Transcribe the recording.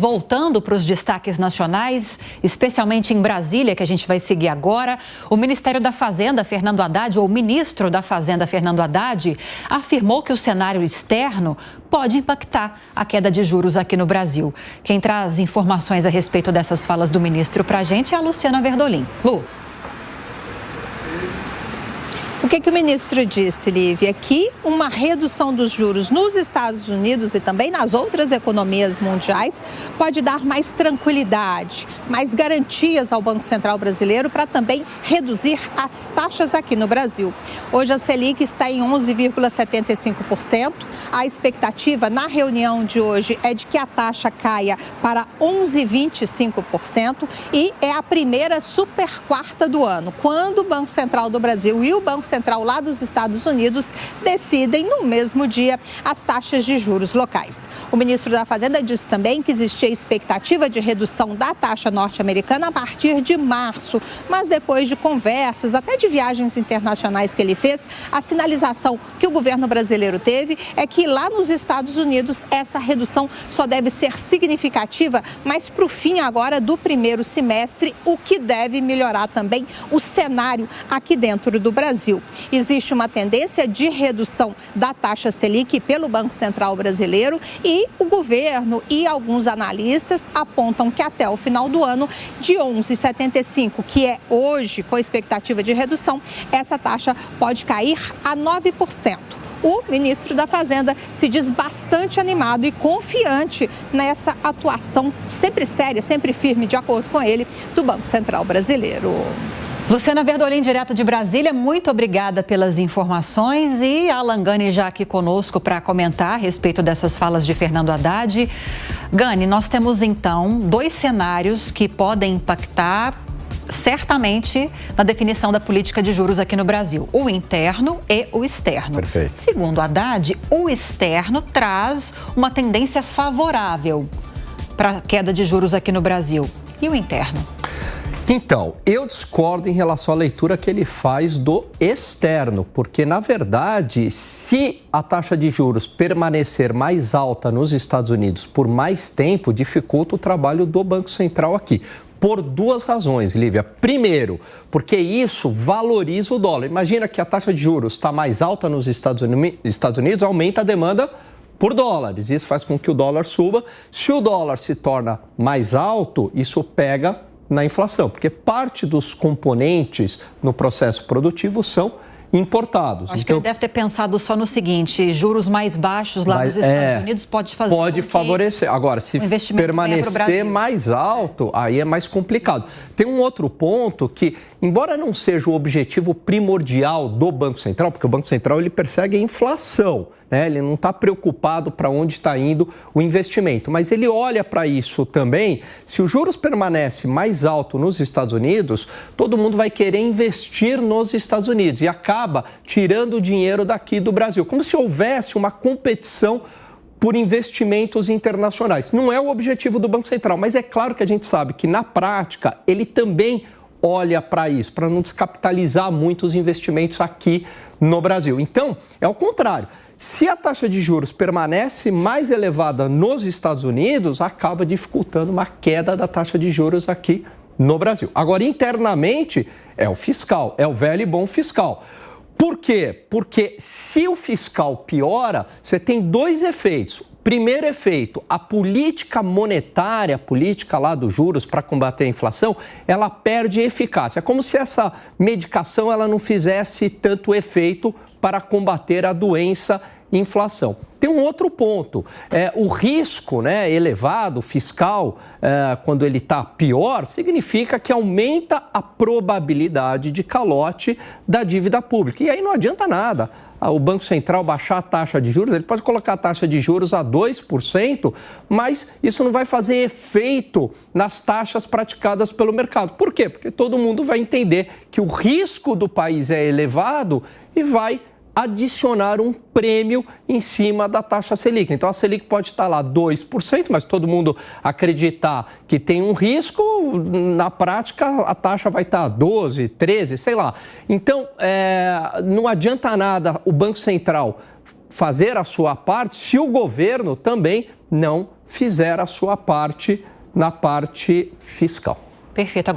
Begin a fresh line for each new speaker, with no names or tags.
voltando para os destaques nacionais, especialmente em Brasília, que a gente vai seguir agora, o Ministério da Fazenda, Fernando Haddad, ou o ministro da Fazenda, Fernando Haddad, afirmou que o cenário externo pode impactar a queda de juros aqui no Brasil. Quem traz informações a respeito dessas falas do ministro para a gente é a Luciana Verdolim. Lu.
O que o ministro disse, Lívia? Que uma redução dos juros nos Estados Unidos e também nas outras economias mundiais pode dar mais tranquilidade, mais garantias ao Banco Central brasileiro para também reduzir as taxas aqui no Brasil. Hoje a Selic está em 11,75%. A expectativa na reunião de hoje é de que a taxa caia para 11,25% e é a primeira super quarta do ano, quando o Banco Central do Brasil e o Banco Central lá dos Estados Unidos decidem no mesmo dia as taxas de juros locais. O ministro da Fazenda disse também que existia expectativa de redução da taxa norte-americana a partir de março, mas depois de conversas, até de viagens internacionais que ele fez, a sinalização que o governo brasileiro teve é que lá nos Estados Unidos essa redução só deve ser significativa, mas para o fim agora do primeiro semestre, o que deve melhorar também o cenário aqui dentro do Brasil. Existe uma tendência de redução da taxa Selic pelo Banco Central brasileiro e o governo e alguns analistas apontam que até o final do ano, de 11,75, que é hoje com expectativa de redução, essa taxa pode cair a 9%. O ministro da Fazenda se diz bastante animado e confiante nessa atuação sempre séria, sempre firme, de acordo com ele, do Banco Central brasileiro.
Luciana Verdolim, direto de Brasília, muito obrigada pelas informações, e a Alan Gani já aqui conosco para comentar a respeito dessas falas de Fernando Haddad. Gani, nós temos então dois cenários que podem impactar certamente na definição da política de juros aqui no Brasil, o interno e o externo.
Perfeito.
Segundo Haddad, o externo traz uma tendência favorável para a queda de juros aqui no Brasil. E o interno?
Então, eu discordo em relação à leitura que ele faz do externo, porque, na verdade, se a taxa de juros permanecer mais alta nos Estados Unidos por mais tempo, dificulta o trabalho do Banco Central aqui. Por duas razões, Lívia. Primeiro, porque isso valoriza o dólar. Imagina que a taxa de juros está mais alta nos Estados Unidos, aumenta a demanda por dólares. Isso faz com que o dólar suba. Se o dólar se torna mais alto, isso pega na inflação, porque parte dos componentes no processo produtivo são importados.
Acho que ele deve ter pensado só no seguinte: juros mais baixos lá nos Estados Unidos pode
favorecer. Agora, se permanecer mais alto, aí é mais complicado. Tem um outro ponto que, embora não seja o objetivo primordial do Banco Central, porque o Banco Central ele persegue a inflação, né? Ele não está preocupado para onde está indo o investimento, mas ele olha para isso também. Se os juros permanecem mais alto nos Estados Unidos, todo mundo vai querer investir nos Estados Unidos e acaba tirando o dinheiro daqui do Brasil, como se houvesse uma competição por investimentos internacionais. Não é o objetivo do Banco Central, mas é claro que a gente sabe que, na prática, ele também olha para isso, para não descapitalizar muito os investimentos aqui no Brasil. Então, é o contrário. Se a taxa de juros permanece mais elevada nos Estados Unidos, acaba dificultando uma queda da taxa de juros aqui no Brasil. Agora, internamente, é o fiscal, é o velho e bom fiscal. Por quê? Porque se o fiscal piora, você tem dois efeitos. Primeiro efeito, a política monetária, a política lá dos juros para combater a inflação, ela perde eficácia. É como se essa medicação ela não fizesse tanto efeito para combater a doença inflação. Tem um outro ponto, o risco, né, elevado fiscal, quando ele está pior, significa que aumenta a probabilidade de calote da dívida pública. E aí não adianta nada o Banco Central baixar a taxa de juros, ele pode colocar a taxa de juros a 2%, mas isso não vai fazer efeito nas taxas praticadas pelo mercado. Por quê? Porque todo mundo vai entender que o risco do país é elevado e vai adicionar um prêmio em cima da taxa Selic. Então, a Selic pode estar lá 2%, mas todo mundo acreditar que tem um risco, na prática a taxa vai estar 12%, 13%, sei lá. Então, não adianta nada o Banco Central fazer a sua parte se o governo também não fizer a sua parte na parte fiscal.
Perfeito.